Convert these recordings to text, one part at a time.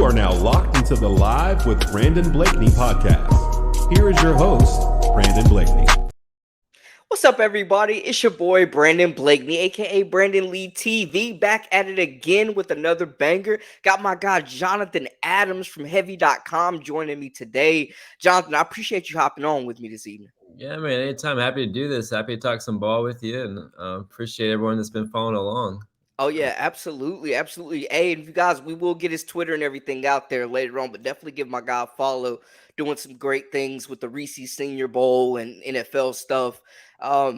are now locked into the Live with Brandon Blakney podcast. Here is your host, Brandon Blakney. What's up, everybody? It's your boy, Brandon Blakney, a.k.a. Brandon Lee TV, back at it again with another banger. Got my guy, Jonathan Adams from Heavy.com joining me today. Jonathan, I appreciate you hopping on with me this evening. Yeah, man, anytime. Happy to do this. Happy to talk some ball with you, and appreciate everyone that's been following along. Oh, yeah, absolutely. Absolutely. Hey, and you guys, we will get his Twitter and everything out there later on, but definitely give my guy a follow. Doing some great things with the Reese's Senior Bowl and NFL stuff.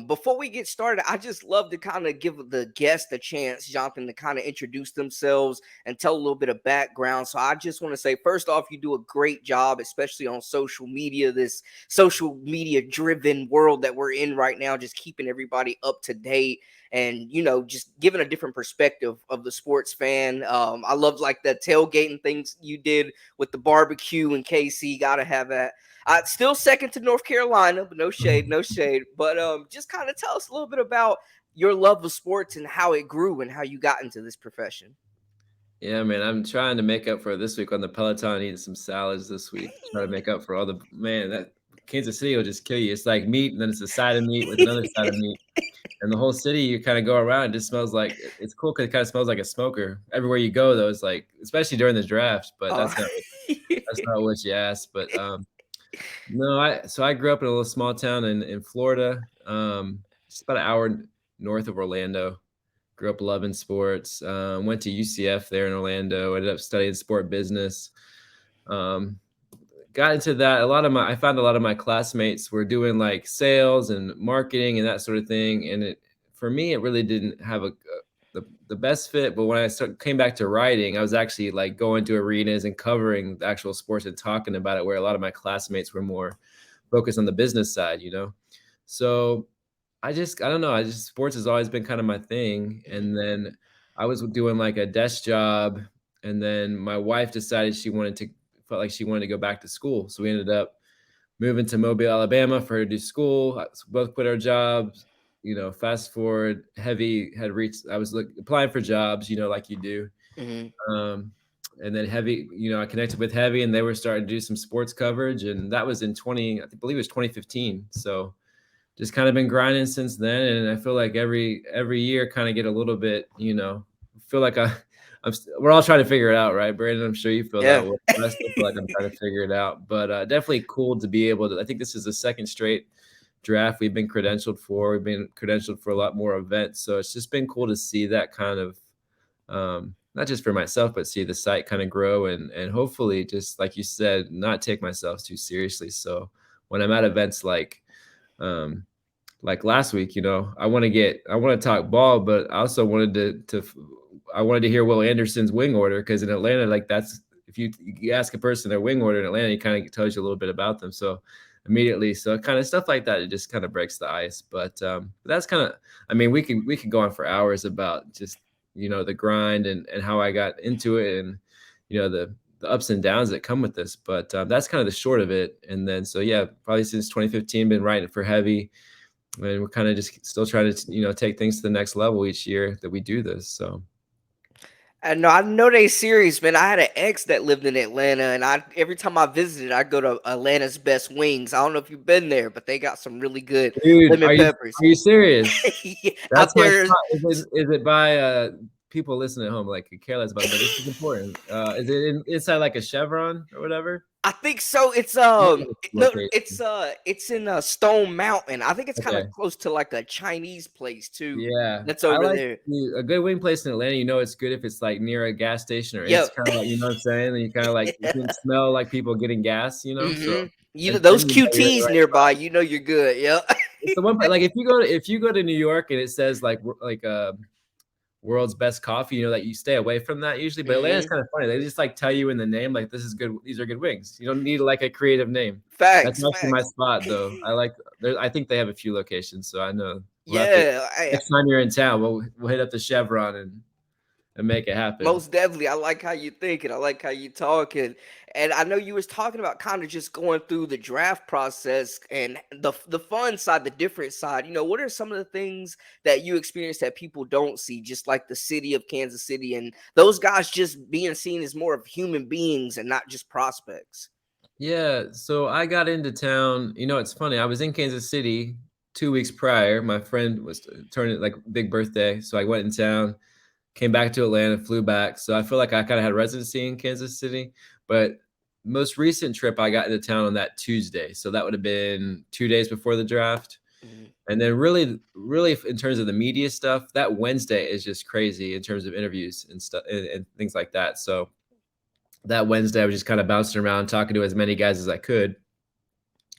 Before we get started, I just love to kind of give the guest a chance, Jonathan, to kind of introduce themselves and tell a little bit of background. So I just want to say, first off, you do a great job, especially on social media, this social media driven world that we're in right now, just keeping everybody up to date. And, you know, just giving a different perspective of the sports fan. I love like the tailgating things you did with the barbecue in KC. Got to have that. Still second to North Carolina, but no shade, no shade. But just kind of tell us a little bit about your love of sports and how it grew and how you got into this profession. Yeah, man, I'm trying to make up for this week on the Peloton, eating some salads this week. Try to make up for all the, man, that Kansas City will just kill you. It's like meat, and then it's a side of meat with another side of meat. And the whole city, you kind of go around, it just smells like, it's cool because it kind of smells like a smoker. Everywhere you go, though, it's like, especially during the draft, but that's not what you asked. But no, I grew up in a little small town in Florida, just about an hour north of Orlando. Grew up loving sports. Went to UCF there in Orlando. Ended up studying sport business. Got into that. I found a lot of my classmates were doing like sales and marketing and that sort of thing. And for me, it really didn't have the best fit. But when I came back to writing, I was actually like going to arenas and covering the actual sports and talking about it, where a lot of my classmates were more focused on the business side, you know? So I don't know. Sports has always been kind of my thing. And then I was doing like a desk job. And then my wife decided felt like she wanted to go back to school. So we ended up moving to Mobile, Alabama for her to do school. So both quit our jobs, you know, fast forward, I was applying for jobs, you know, like you do. Mm-hmm. And then Heavy, you know, I connected with Heavy and they were starting to do some sports coverage. And that was in I believe it was 2015. So just kind of been grinding since then. And I feel like every year kind of get a little bit, you know, feel like we're all trying to figure it out, right, Brandon? I'm sure you feel that way. I still feel like I'm trying to figure it out, but definitely cool to be able to. I think this is the second straight draft we've been credentialed for. We've been credentialed for a lot more events, so it's just been cool to see that kind of, not just for myself, but see the site kind of grow and hopefully, just like you said, not take myself too seriously. So when I'm at events like last week, you know, I want to talk ball, but I also wanted I wanted to hear Will Anderson's wing order, because in Atlanta, like that's, if you ask a person their wing order in Atlanta, it kind of tells you a little bit about them. So immediately, so kind of stuff like that, it just kind of breaks the ice. But that's kind of, I mean, we could go on for hours about just, you know, the grind and how I got into it and, you know, the ups and downs that come with this. But that's kind of the short of it. And then, so yeah, probably since 2015, been writing for Heavy. And we're kind of just still trying to, you know, take things to the next level each year that we do this. So. I know they serious, man. I had an ex that lived in Atlanta, and every time I visited, I go to Atlanta's Best Wings. I don't know if you've been there, but they got some really good lemon peppers. Are you serious? Yeah, that's out there. Is it by people listening at home, like care less about it, but this is important. Is it inside like a Chevron or whatever? I think so. It's it's in Stone Mountain. I think it's kind of close to like a Chinese place too. Yeah, that's over there. A good wing place in Atlanta, you know, it's good if it's like near a gas station or it's kind of like, you know what I'm saying, and you kind of like you can smell like people getting gas, you know. Mm-hmm. So you know those QTs nearby, you know you're good. Yeah. It's the one place, like if you go to New York and it says like world's best coffee, you know, that you stay away from that usually. But Atlanta's kind of funny. They just like tell you in the name, like, this is good. These are good wings. You don't need like a creative name. Facts. That's actually my spot though. I think they have a few locations, so I know. Next time you're in town, we'll hit up the Chevron and and make it happen. Most definitely. I like how you think and I like how you talk. And I know you was talking about kind of just going through the draft process and the fun side, the different side. What are some of the things that you experience that people don't see, just like the city of Kansas City and those guys just being seen as more of human beings and not just prospects? Yeah, so I got into town. It's funny. I was in Kansas City 2 weeks prior. My friend was turning like big birthday, so I went in town, came back to Atlanta, flew back. So I feel like I kind of had residency in Kansas City. But most recent trip, I got into town on that Tuesday, so that would have been 2 days before the draft. Mhm. And then really in terms of the media stuff, that Wednesday is just crazy in terms of interviews and stuff and things like that. So that Wednesday, I was just kind of bouncing around, talking to as many guys as I could,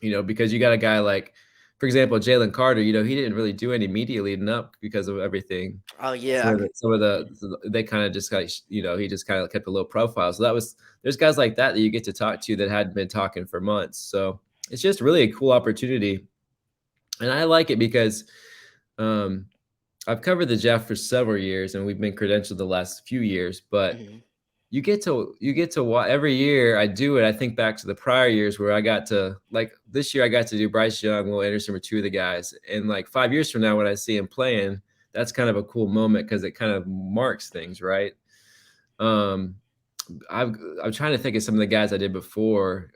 because you got a guy like, for example, Jalen Carter, he didn't really do any media leading up because of everything. Oh yeah, Some of the they kind of just got, he just kind of kept a low profile. So there's guys like that you get to talk to that hadn't been talking for months. So it's just really a cool opportunity. And I like it because um, I've covered the Jeff for several years and we've been credentialed the last few years, but Mhm. you get to watch every year. I do it. I think back to the prior years where I got to, like, this year I got to do Bryce Young, Will Anderson were two of the guys, and like 5 years from now when I see him playing, that's kind of a cool moment because it kind of marks things, right? Um, I'm trying to think of some of the guys I did before.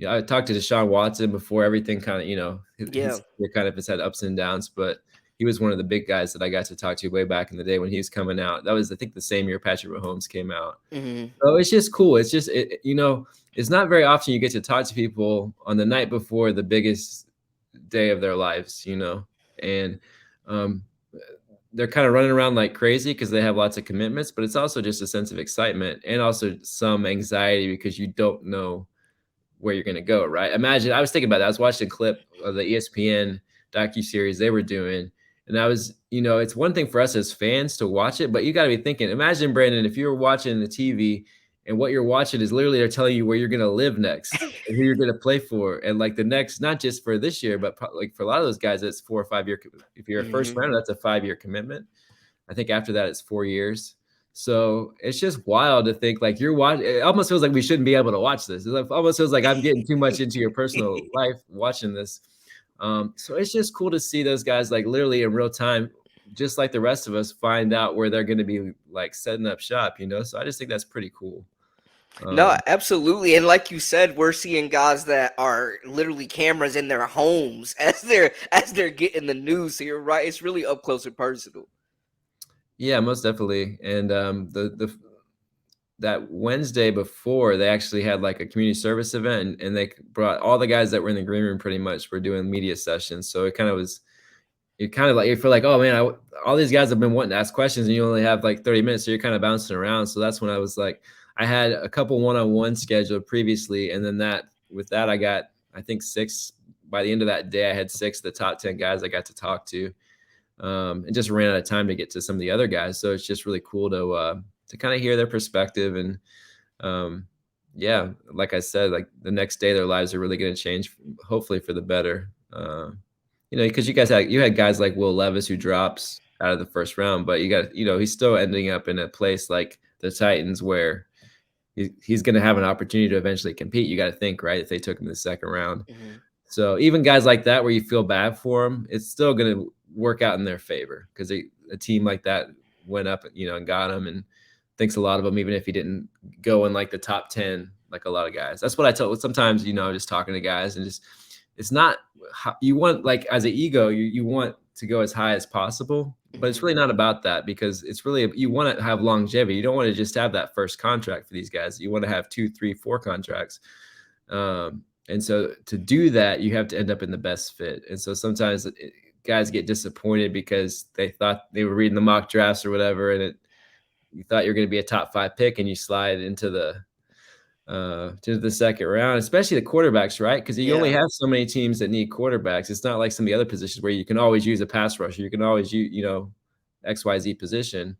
I talked to Deshaun Watson before everything kind of, Yeah. his career kind of has had ups and downs, but he was one of the big guys that I got to talk to way back in the day when he was coming out. That was, I think, the same year Patrick Mahomes came out. Mhm. So it's just cool. It's just, it's not very often you get to talk to people on the night before the biggest day of their lives, and um, they're kind of running around like crazy because they have lots of commitments, but it's also just a sense of excitement and also some anxiety because you don't know where you're going to go, right? Imagine, I was thinking about that. I was watching a clip of the ESPN docuseries they were doing. And I was, it's one thing for us as fans to watch it, but you got to be thinking, imagine, Brandon, if you were watching the TV and what you're watching is literally they're telling you where you're going to live next and who you're going to play for. And like the next, not just for this year, but like for a lot of those guys, it's 4 or 5 year. If you're a first Mhm. rounder, that's a 5-year commitment. I think after that, it's 4 years. So it's just wild to think like you're watching. It almost feels like we shouldn't be able to watch this. It almost feels like I'm getting too much into your personal life watching this. So it's just cool to see those guys like literally in real time, just like the rest of us, find out where they're going to be like setting up shop. So I just think that's pretty cool. No, Um, absolutely. And like you said, we're seeing guys that are literally cameras in their homes as they're getting the news. So you're right. It's really up close and personal. yeah, most definitely. And the that Wednesday before, they actually had like a community service event, and they brought all the guys that were in the green room pretty much were doing media sessions. So it kind of like, you feel like, oh man, all these guys have been wanting to ask questions and you only have like 30 minutes. So you're kind of bouncing around. So that's when I was like, I had a couple one-on-one scheduled previously. And then with that, I got, I think by the end of that day, I had 6 of the top 10 guys I got to talk to. And just ran out of time to get to some of the other guys. So it's just really cool to kind of hear their perspective. And yeah, like I said, like the next day, their lives are really going to change, hopefully for the better. Because you had guys like Will Levis who drops out of the first round, but he's still ending up in a place like the Titans where he's going to have an opportunity to eventually compete. You got to think, right, if they took him in the second round. Mhm. So even guys like that, where you feel bad for them, it's still going to work out in their favor because a team like that went up, and got him, and thinks a lot of him, even if he didn't go in like the top 10, like a lot of guys. That's what I tell sometimes, just talking to guys and just, it's not, you want, like, as an ego, you want to go as high as possible, but it's Mhm. really not about that because it's really, you want to have longevity. You don't want to just have that first contract for these guys. You want to have 2, 3, 4 contracts. And so to do that, you have to end up in the best fit. And so sometimes guys get disappointed because they thought they were reading the mock drafts or whatever, and you thought you're going to be a top 5 pick, and you slide into the second round, especially the quarterbacks, right? Because you only Yeah. have so many teams that need quarterbacks. It's not like some of the other positions where you can always use a pass rusher. You can always use, XYZ position.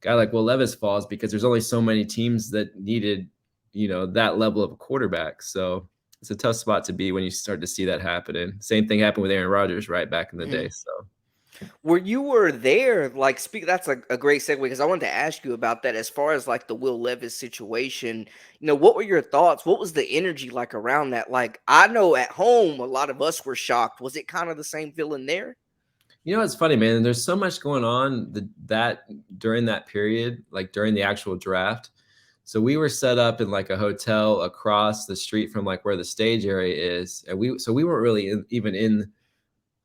Guy like Will Levis falls because there's only so many teams that needed, that level of a quarterback. So it's a tough spot to be when you start to see that happening. Same thing happened with Aaron Rodgers, right, back in the day. Mhm. So Where you were there, like speak that's a great segue because I wanted to ask you about that as far as like the Will Levis situation. What were your thoughts? What was the energy like around that? Like I know at home a lot of us were shocked. Was it kind of the same feeling there? It's funny, man. There's so much going on that during that period, like during the actual draft. So we were set up in like a hotel across the street from like where the stage area is, and we weren't really even in.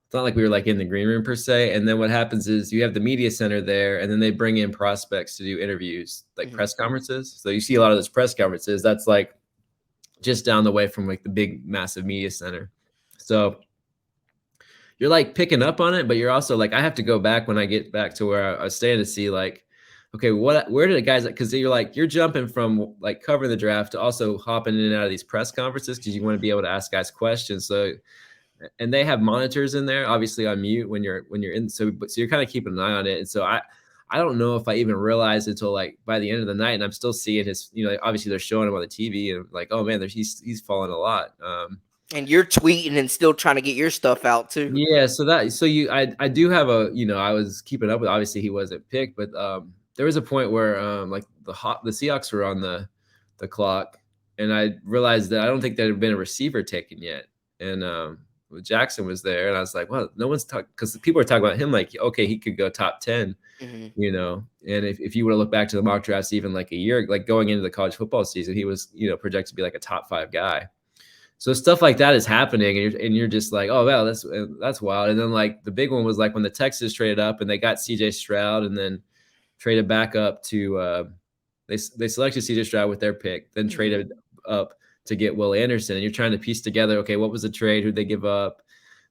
It's not like we were like in the green room per se. And then what happens is you have the media center there, and then they bring in prospects to do interviews, like Mhm. press conferences. So you see a lot of those press conferences. That's like just down the way from like the big, massive media center. So you're like picking up on it, but you're also like, I have to go back when I get back to where I was staying to see like, okay, where did the guys, because you're jumping from like covering the draft to also hopping in and out of these press conferences because you want to be able to ask guys questions. So, and they have monitors in there, obviously on mute when you're in. So you're kind of keeping an eye on it. And so I don't know if I even realized until like by the end of the night, and I'm still seeing his, obviously they're showing him on the TV and like, oh man, he's falling a lot. And you're tweeting and still trying to get your stuff out too. Yeah, I do have I was keeping up with, obviously he wasn't picked, but there was a point where like the Seahawks were on the clock, and I realized that I don't think there had been a receiver taken yet. And Jackson was there, and I was like, well, no one's talking, because people are talking about him like, okay, he could go top 10, Mhm. And if you were to look back to the mock drafts even like a year, like going into the college football season, he was, projected to be like a top 5 guy. So stuff like that is happening, and you're just like, oh wow, that's wild. And then like the big one was like when the Texans traded up and they got CJ Stroud, and then traded back up to they selected CJ Stroud with their pick, then Mhm. traded up to get Will Anderson, and you're trying to piece together, okay, what was the trade? Who'd they give up?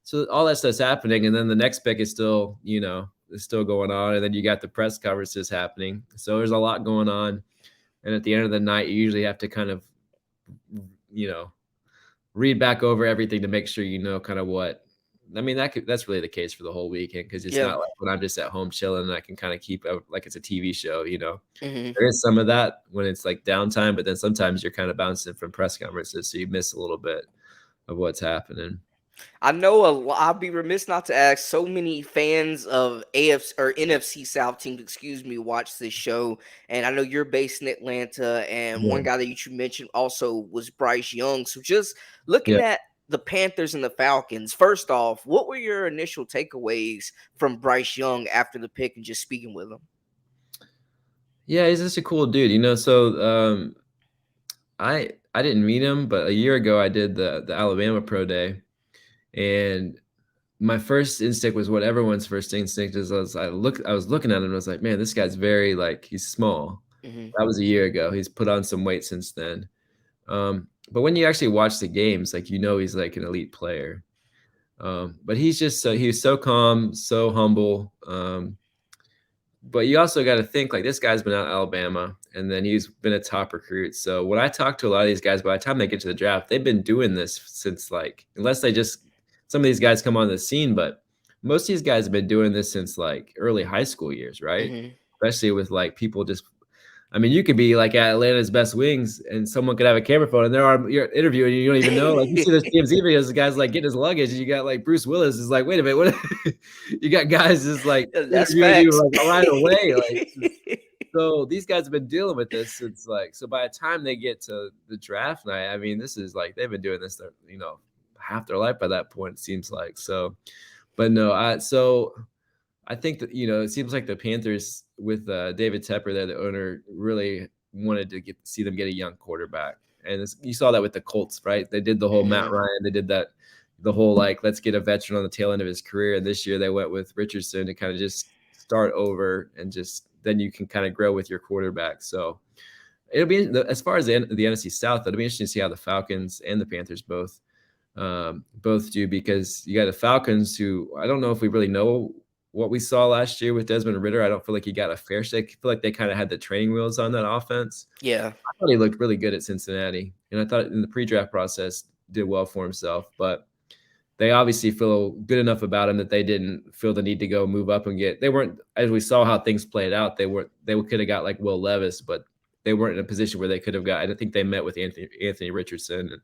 So all that stuff's happening, and then the next pick is still, is still going on, and then you got the press conferences happening. So there's a lot going on, and at the end of the night, you usually have to kind of, you know, read back over everything to make sure kind of what. I mean, that's really the case for the whole weekend, because it's Yeah. not like when I'm just at home chilling and I can kind of keep up like it's a TV show. Mhm. There is some of that when it's like downtime, but then sometimes you're kind of bouncing from press conferences, so you miss a little bit of what's happening. I know I'd be remiss not to ask. So many fans of AFC or NFC South teams, excuse me, watch this show, and I know you're based in Atlanta. And Yeah. one guy that you mentioned also was Bryce Young. So just looking Yeah. at the Panthers and the Falcons. First off, what were your initial takeaways from Bryce Young after the pick and just speaking with him? Yeah, he's just a cool dude, So I didn't meet him, but a year ago I did the Alabama Pro Day, and my first instinct was what everyone's first instinct is. I was looking at him and I was like, man, this guy's very like, he's small. Hmm. That was a year ago. He's put on some weight since then. But when you actually watch the games, like he's like an elite player. But he's so calm, so humble. But you also got to think like this guy's been out of Alabama, and then he's been a top recruit. So when I talk to a lot of these guys, by the time they get to the draft, they've been doing this since like, unless they just, some of these guys come on the scene, but most of these guys have been doing this since like early high school years, right? Hmm. Especially with like people just, I mean, you could be like at Atlanta's Best Wings, and someone could have a camera phone, and you're interviewing, and you don't even know. Like you see those TMZ videos, the guys like getting his luggage, and you got like Bruce Willis is like, wait a minute, what? You got guys just like That's interviewing you facts. like right away, like. So these guys have been dealing with this since like, so by the time they get to the draft night, I mean, this is like they've been doing this, half their life by that point, it seems like. So, but no, I think that, it seems like the Panthers with David Tepper there, the owner, really wanted to see them get a young quarterback. And you saw that with the Colts, right? They did the whole Matt Mhm. Ryan. They did that, the whole like, let's get a veteran on the tail end of his career. And this year they went with Richardson to kind of just start over, and just then you can kind of grow with your quarterback. So it'll be, as far as the NFC South, it'll be interesting to see how the Falcons and the Panthers both do, because you got the Falcons, who I don't know if we really know what we saw last year with Desmond Ridder. I don't feel like he got a fair shake. I feel like they kind of had the training wheels on that offense. Yeah. I thought he looked really good at Cincinnati, and I thought in the pre-draft process did well for himself, but they obviously feel good enough about him that they didn't feel the need to go move up and they weren't, as we saw how things played out, they could have got like Will Levis, but they weren't in a position where they could have got. I think they met with Anthony Richardson, and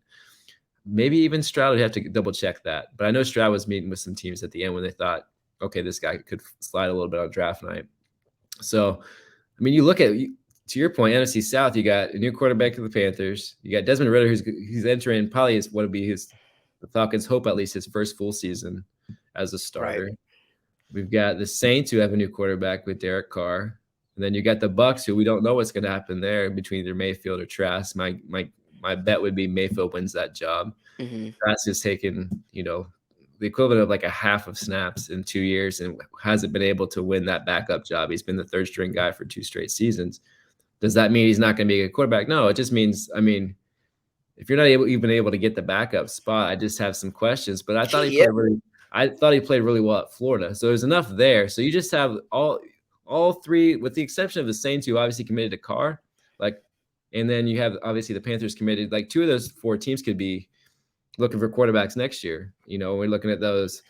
maybe even Stroud. Would have to double check that, but I know Stroud was meeting with some teams at the end when they thought okay, this guy could slide a little bit on draft night. So, I mean, you look at, to your point, NFC South, you got a new quarterback of the Panthers. You got Desmond Ridder, who's entering probably what would be the Falcons' hope, at least his first full season as a starter. Right. We've got the Saints, who have a new quarterback with Derek Carr. And then you got the Bucks, who we don't know what's going to happen there between either Mayfield or Trask. My bet would be Mayfield wins that job. Mm-hmm. Trask has taken, the equivalent of like a half of snaps in 2 years and hasn't been able to win that backup job. He's been the third string guy for 2 straight seasons. Does that mean he's not going to be a good quarterback? No, it just means, if you're not even able to get the backup spot, I just have some questions. But I thought he played really well at Florida. So there's enough there. So you just have all three, with the exception of the Saints, who obviously committed to Carr, and then you have obviously the Panthers committed. Like 2 of those 4 teams could be looking for quarterbacks next year. We're looking at those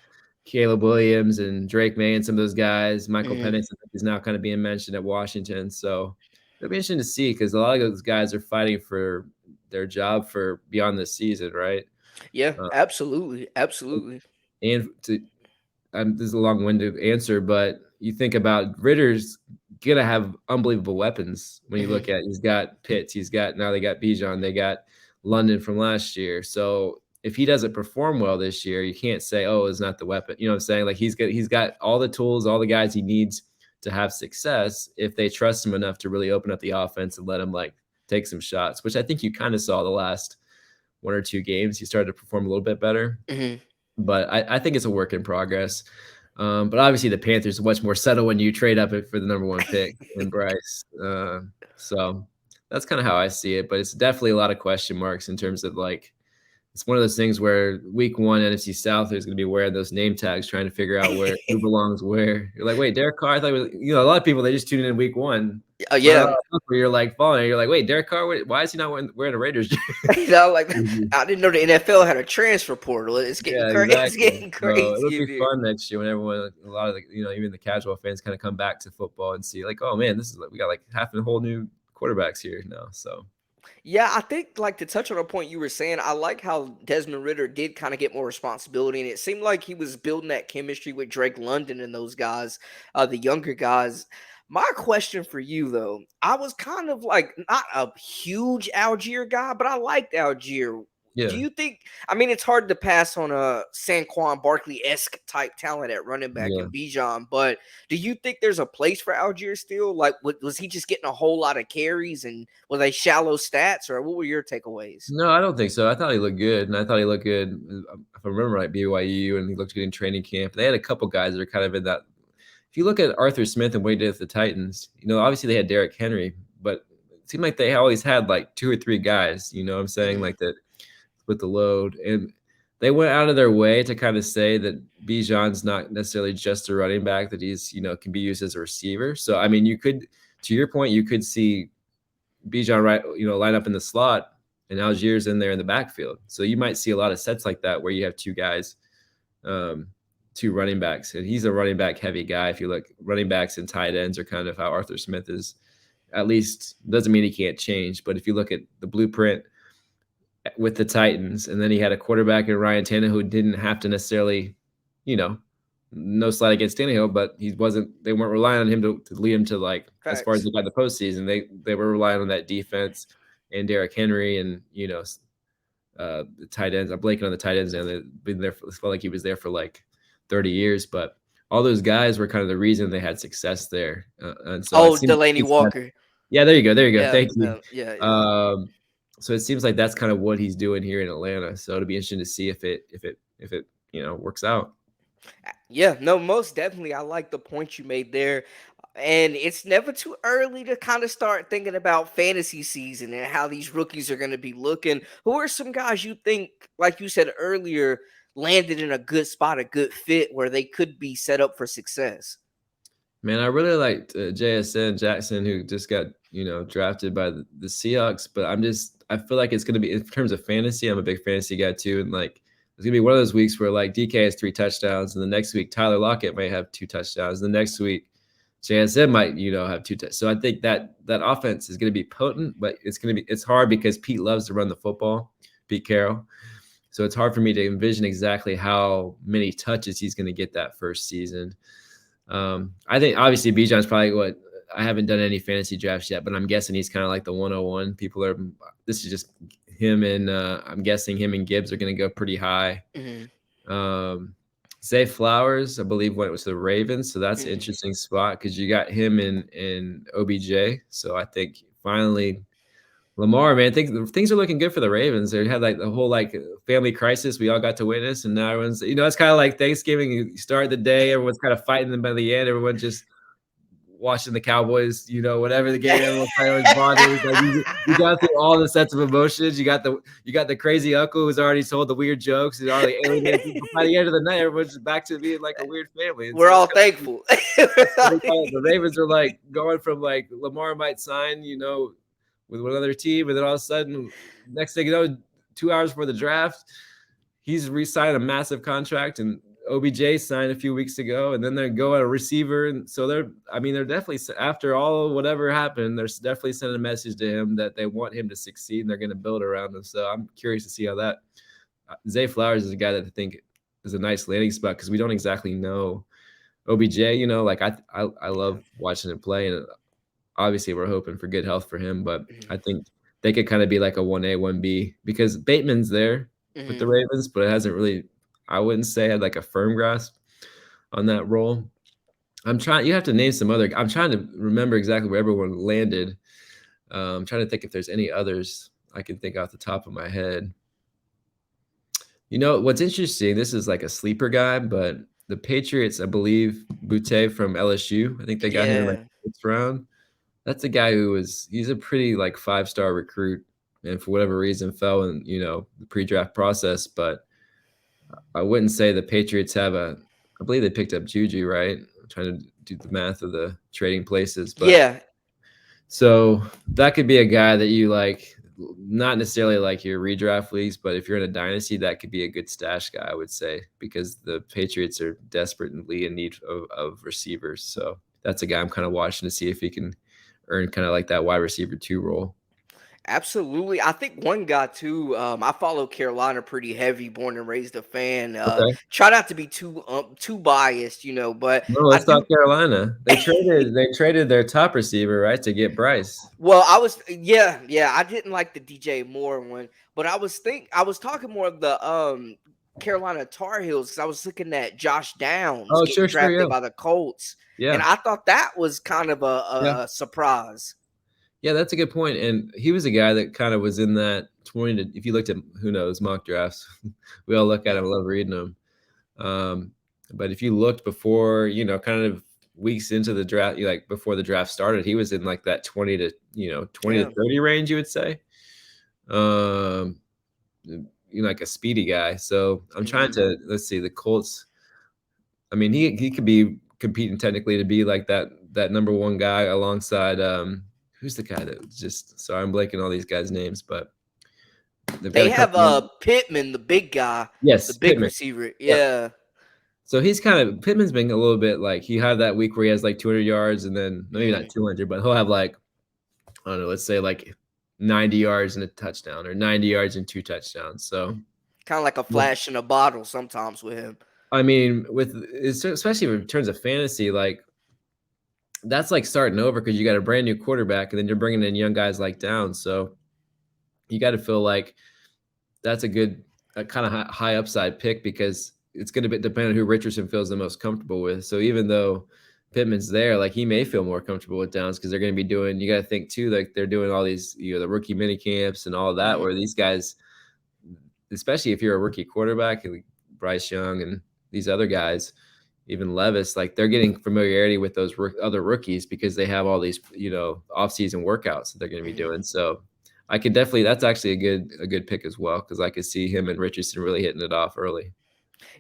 Caleb Williams and Drake May and some of those guys. Michael Penix is now kind of being mentioned at Washington. So it'll be interesting to see, because a lot of those guys are fighting for their job for beyond this season, right? Yeah, absolutely. And this is a long-winded answer, but you think about Ritter's gonna have unbelievable weapons when you look at. He's got Pitts, now they got Bijan, they got London from last year. So if he doesn't perform well this year, you can't say, oh, it's not the weapon. You know what I'm saying? Like he's got all the tools, all the guys he needs to have success if they trust him enough to really open up the offense and let him take some shots, which I think you kind of saw the last 1 or 2 games. He started to perform a little bit better. But I think it's a work in progress. But obviously the Panthers are much more settled when you trade up for the number 1 pick in Bryce. So that's kind of how I see it. But it's definitely a lot of question marks in terms of it's one of those things where week 1 NFC South is going to be wearing those name tags, trying to figure out who belongs where. You're like, wait, Derek Carr. I thought a lot of people, they just tune in week 1. Yeah. Where you're following. You're like, wait, Derek Carr. Why is he not wearing a Raiders jersey? I didn't know the NFL had a transfer portal. It's getting crazy. Exactly. It's getting crazy. So it'll be fun next year when everyone, a lot of even the casual fans kind of come back to football and see oh man, this is we got half a whole new quarterbacks here now. So. Yeah, I think to touch on a point you were saying, I like how Desmond Ridder did kind of get more responsibility, and it seemed like he was building that chemistry with Drake London and those guys, the younger guys. My question for you, though, I was kind of not a huge Algier guy, but I liked Algier. Yeah. Do you think, it's hard to pass on a Saquon Barkley-esque type talent at running back in Bijan, but do you think there's a place for Algier still? Was he just getting a whole lot of carries, and were they shallow stats, or what were your takeaways? No, I don't think so. I thought he looked good, and I thought he looked good, if I remember right, BYU, and he looked good in training camp. They had a couple guys that are kind of in that. If you look at Arthur Smith and what he did at the Titans, obviously they had Derrick Henry, but it seemed like they always had 2 or 3 guys, what I'm saying, that with the load. And they went out of their way to kind of say that Bijan's not necessarily just a running back, that he's, can be used as a receiver. So, you could, to your point, you could see Bijan, line up in the slot and Algier's in there in the backfield. So you might see a lot of sets like that where you have 2 guys, 2 running backs. And he's a running back heavy guy. If you look, running backs and tight ends are kind of how Arthur Smith is. At least doesn't mean he can't change. But if you look at the blueprint with the Titans, and then he had a quarterback in Ryan Tannehill who didn't have to necessarily, no slight against Tannehill, but they weren't relying on him to lead him to as far as they got the postseason. They were relying on that defense and Derrick Henry and, the tight ends. I'm blanking on the tight ends, and they've been there. It felt like he was there for 30 years, but all those guys were kind of the reason they had success there. And so Delaney Walker. Yeah, there you go. Yeah, thank you. Yeah. So it seems like that's kind of what he's doing here in Atlanta. So it'll be interesting to see if it works out. Yeah, no, most definitely. I like the point you made there. And it's never too early to kind of start thinking about fantasy season and how these rookies are going to be looking. Who are some guys you think, like you said earlier, landed in a good spot, a good fit where they could be set up for success? Man, I really liked JSN Jackson, who just got, drafted by the Seahawks. But I feel like it's going to be, in terms of fantasy, I'm a big fantasy guy too. And it's going to be one of those weeks where DK has 3 touchdowns. And the next week, Tyler Lockett might have 2 touchdowns. The next week, JSN might, have 2 touchdowns. So I think that offense is going to be potent, but it's hard because Pete loves to run the football, Pete Carroll. So it's hard for me to envision exactly how many touches he's going to get that first season. I think obviously Bijan's probably what I haven't done any fantasy drafts yet, but I'm guessing he's kind of like the 101. This is just him and I'm guessing him and Gibbs are going to go pretty high. Zay Flowers, I believe, went to the Ravens, so that's an interesting spot because you got him in OBJ. So I think finally Lamar, man, I think things are looking good for the Ravens. They had like the whole like family crisis we all got to witness, and now everyone's, it's kind of like Thanksgiving. You start the day, everyone's kind of fighting, and by the end, everyone just watching the Cowboys, whatever the game, everyone's bonding. Like you got through all the sets of emotions. You got the crazy uncle who's already told the weird jokes and already alienated people. By the end of the night, everyone's back to being like a weird family. We're all thankful. The Ravens are like going from like Lamar might sign, with another team, and then all of a sudden, next thing you know, 2 hours before the draft, he's re-signed a massive contract, and OBJ signed a few weeks ago, and then they're going a receiver, and so they're definitely, after all whatever happened, they're definitely sending a message to him that they want him to succeed, and they're going to build around him. So I'm curious to see how that. Zay Flowers is a guy that I think is a nice landing spot because we don't exactly know OBJ. Like I love watching him play, and obviously we're hoping for good health for him, but I think they could kind of be like a 1A, 1B because Bateman's there with the Ravens, but it hasn't really, I wouldn't say, had like a firm grasp on that role. You have to name some other, I'm trying to remember exactly where everyone landed. I'm trying to think if there's any others I can think off the top of my head. What's interesting, this is like a sleeper guy, but the Patriots, I believe, Boutte from LSU, I think they got him in like the 6th round. That's a guy he's a pretty like 5-star recruit, and for whatever reason fell in, the pre-draft process. But I wouldn't say the Patriots I believe they picked up Juju, right? I'm trying to do the math of the trading places. But yeah. So that could be a guy that you like, not necessarily like your redraft leagues, but if you're in a dynasty, that could be a good stash guy, I would say, because the Patriots are desperately in need of receivers. So that's a guy I'm kind of watching to see if he can earn kind of like that wide receiver 2 role. Absolutely. I think one guy too, I follow Carolina pretty heavy, born and raised a fan. Okay. Try not to be too biased, but no, let's talk Carolina. They traded their top receiver, right, to get Bryce. Well, I didn't like the DJ Moore one, but I was talking more of the Carolina Tar Heels because I was looking at Josh Downs getting drafted by the Colts. Yeah. And I thought that was kind of a surprise. Yeah, that's a good point. And he was a guy that kind of was in that 20 to, if you looked at, who knows, mock drafts, we all look at him, love reading them. But if you looked before, kind of weeks into the draft, like before the draft started, he was in like that 20 to 30 range, you would say. Like a speedy guy. So I'm trying to, let's see, the Colts. I mean, he could be competing technically to be like that number 1 guy alongside who's the guy that just, sorry, I'm blanking all these guys' names, but they have Pittman, the big guy. Yes, the big Pittman. Receiver. Yeah. So Pittman's been a little bit like, he had that week where he has like 200 yards and then maybe not 200, but he'll have like, I don't know, let's say like 90 yards and a touchdown or 90 yards and 2 touchdowns. So kind of like a flash in a bottle sometimes with him. I mean, especially in terms of fantasy, like that's like starting over because you got a brand new quarterback and then you're bringing in young guys like Downs. So you got to feel like that's a good kind of high upside pick because it's going to depend on who Richardson feels the most comfortable with. So even though Pittman's there, like he may feel more comfortable with Downs because they're going to be doing, you got to think too, like they're doing all these, the rookie mini camps and all of that, where these guys, especially if you're a rookie quarterback, like Bryce Young and these other guys, even Levis, like they're getting familiarity with those other rookies because they have all these, off-season workouts that they're going to be doing. So I could definitely, that's actually a good pick as well, because I could see him and Richardson really hitting it off early.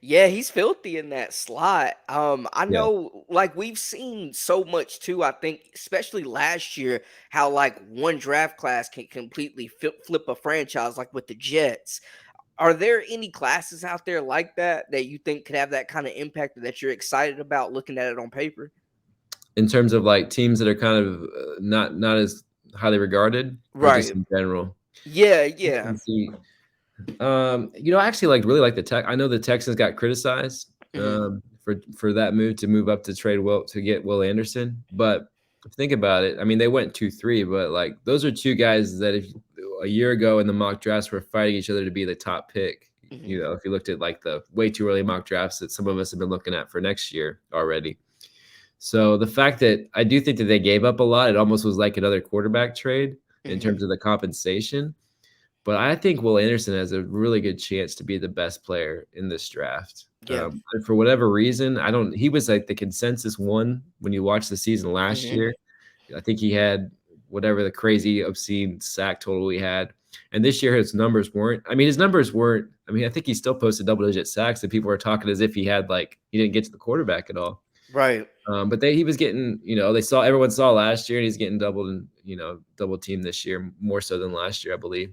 Yeah, he's filthy in that slot. I know, like we've seen so much too. I think, especially last year, how like one draft class can completely flip a franchise, like with the Jets. Are there any classes out there like that you think could have that kind of impact that you're excited about looking at it on paper? In terms of like teams that are kind of not as highly regarded, right? Just in general. Yeah. I actually really like the Tech. I know the Texans got criticized Hmm. for that move to move up to trade to get Will Anderson. But think about it. I mean, they went 2-3, but those are two guys that if a year ago in the mock drafts were fighting each other to be the top pick. Hmm. If you looked at the way too early mock drafts that some of us have been looking at for next year already. So the fact that I do think that they gave up a lot, it almost was like another quarterback trade in Hmm. terms of the compensation. But I think Will Anderson has a really good chance to be the best player in this draft. Yeah. And for whatever reason, he was like the consensus one when you watch the season last Hmm. year. I think he had whatever the crazy, obscene sack total he had. And this year, his numbers weren't. I mean, I think he still posted double-digit sacks, and people were talking as if he didn't get to the quarterback at all. Right. But he was getting, everyone saw last year, and he's getting double teamed this year, more so than last year, I believe.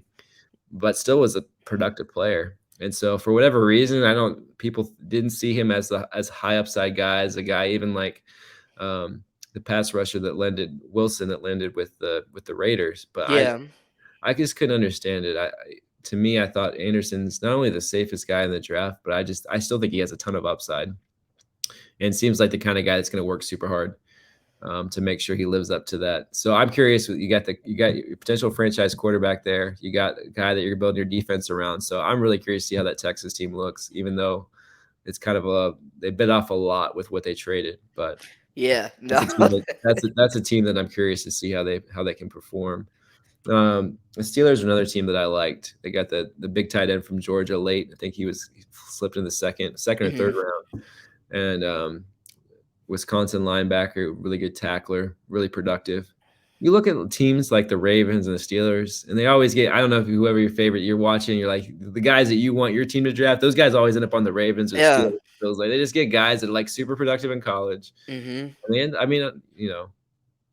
But still was a productive player. And so for whatever reason, people didn't see him as high upside guy, as a guy even the pass rusher that landed with the Raiders. But Yeah. I just couldn't understand it. To me, I thought Anderson's not only the safest guy in the draft, but I still think he has a ton of upside, and seems like the kind of guy that's going to work super hard to make sure he lives up to that. So I'm curious. You got your potential franchise quarterback there. You got a guy that you're building your defense around. So I'm really curious to see how that Texas team looks, even though it's kind of they bit off a lot with what they traded. But Yeah. No. that's a team that I'm curious to see how they can perform. The Steelers are another team that I liked. They got the big tight end from Georgia late. I think he slipped in the second or third Hmm. round, and Wisconsin linebacker, really good tackler, really productive. You look at teams like the Ravens and the Steelers, and they always I don't know if whoever your favorite you're watching, you're like the guys that you want your team to draft, those guys always end up on the Ravens or the Yeah. Steelers. Feels like they just get guys that are super productive in college. Hmm. And I mean,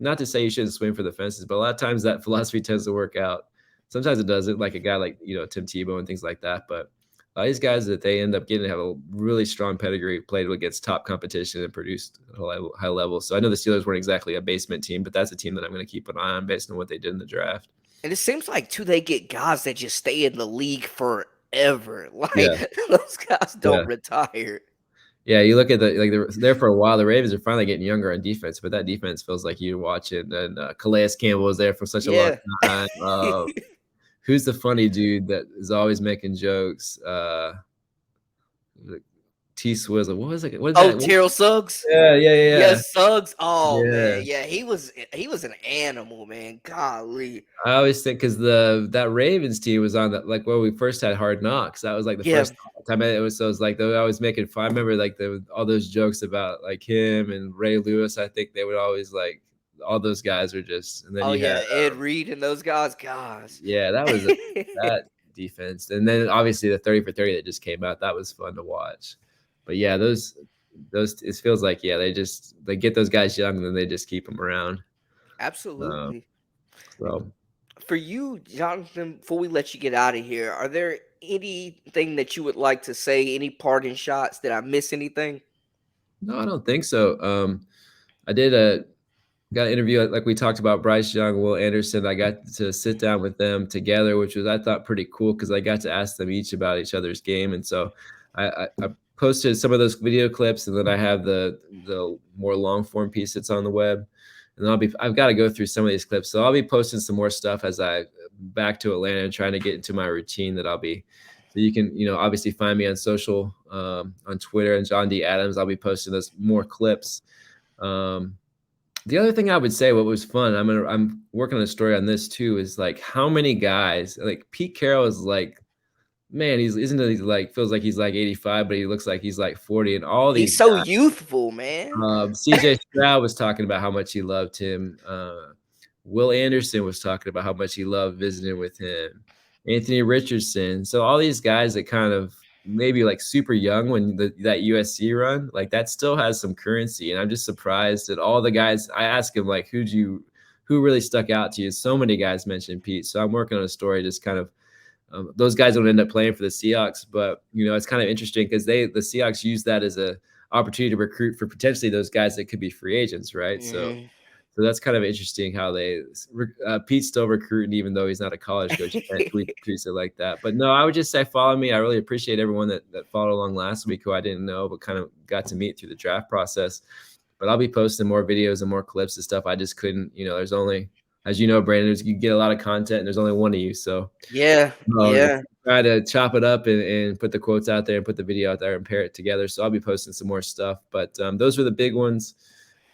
not to say you shouldn't swing for the fences, but a lot of times that philosophy tends to work out. Sometimes it doesn't, like a guy like Tim Tebow and things like that. But these guys that they end up getting have a really strong pedigree, played against top competition, and produced at a high level. So I know the Steelers weren't exactly a basement team, but that's a team that I'm going to keep an eye on based on what they did in the draft. And it seems like too they get guys that just stay in the league forever. Yeah, Like those guys yeah. don't retire. Yeah, you look at they're there for a while. The Ravens are finally getting younger on defense, but that defense feels like you're watching. And Calais Campbell was there for such a long Yeah. time. Who's the funny dude that is always making jokes? T Swizzle. What was it? What is Oh, that? Terrell Suggs. Yeah. Yes, Suggs. Oh Yeah. man, yeah, he was an animal, man. Golly. I always think because that Ravens team was on that, like when we first had Hard Knocks. That was like the Yeah. first time it was. So it was like they were always making fun. I remember all those jokes about like him and Ray Lewis. I think they would always all those guys are just. And then Oh you had yeah, Ed Reed and those guys. Gosh. that was that defense, and then obviously the 30 for 30 that just came out. That was fun to watch. But yeah, those it feels like they get those guys young and then they just keep them around. Absolutely. So. For you, Jonathan, before we let you get out of here, are there anything that you would like to say? Any parting shots? Did I miss anything? No, I don't think so. I got an interview like we talked about Bryce Young, Will Anderson. I got to sit down with them together, which was I thought pretty cool because I got to ask them each about each other's game, and so I posted some of those video clips, and then I have the more long form piece that's on the web, and then I've got to go through some of these clips, so I'll be posting some more stuff as I back to Atlanta and trying to get into my routine that I'll be. So you can, obviously find me on social, on Twitter and John D. Adams. I'll be posting those more clips. The other thing I would say, what was fun, I'm working on a story on this too, is like how many guys, like Pete Carroll is like, man, feels like he's like 85, but he looks like he's like 40, and all He's these so guys. youthful, man. CJ Stroud was talking about how much he loved him. Will Anderson was talking about how much he loved visiting with him. Anthony Richardson. So all these guys that kind of maybe like super young when that USC run, like that still has some currency. And I'm just surprised that all the guys, I asked him like, who really stuck out to you? So many guys mentioned Pete. So I'm working on a story just kind of, those guys don't end up playing for the Seahawks, but it's kind of interesting because the Seahawks use that as a opportunity to recruit for potentially those guys that could be free agents, right? Mm-hmm. So that's kind of interesting how Pete's still recruiting, even though he's not a college coach. He can't tweet it like that. But no, I would just say follow me. I really appreciate everyone that followed along last week who I didn't know, but kind of got to meet through the draft process. But I'll be posting more videos and more clips and stuff. I just couldn't, there's only, as you know, Brandon, you get a lot of content and there's only one of you. So yeah. Try to chop it up and put the quotes out there and put the video out there and pair it together. So I'll be posting some more stuff. But those were the big ones.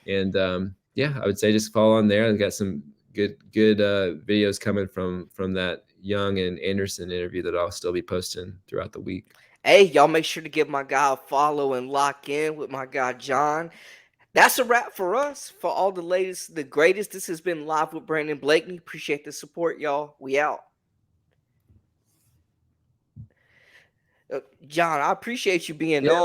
And I would say just follow on there. I've got some good videos coming from that Young and Anderson interview that I'll still be posting throughout the week. Hey, y'all make sure to give my guy a follow and lock in with my guy John. That's a wrap for us. For all the latest, the greatest, this has been Live with Brandon Blakney. Appreciate the support, y'all. We out. John, I appreciate you being on.